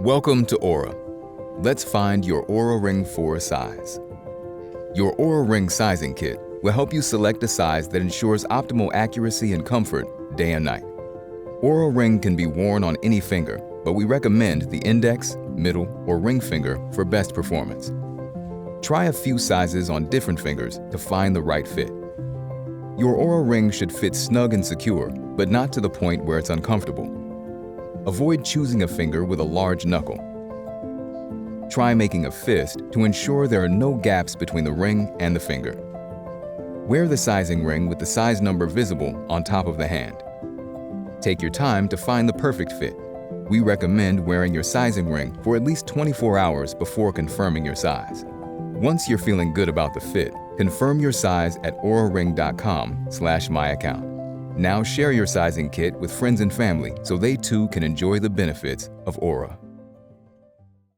Welcome to Oura. Let's find your Oura Ring 4 size. Your Oura Ring sizing kit will help you select a size that ensures optimal accuracy and comfort day and night. Oura Ring can be worn on any finger, but we recommend the index, middle, or ring finger for best performance. Try a few sizes on different fingers to find the right fit. Your Oura Ring should fit snug and secure, but not to the point where it's uncomfortable. Avoid choosing a finger with a large knuckle. Try making a fist to ensure there are no gaps between the ring and the finger. Wear the sizing ring with the size number visible on top of the hand. Take your time to find the perfect fit. We recommend wearing your sizing ring for at least 24 hours before confirming your size. Once you're feeling good about the fit, confirm your size at ouraring.com/myaccount. Now share your sizing kit with friends and family so they too can enjoy the benefits of Oura.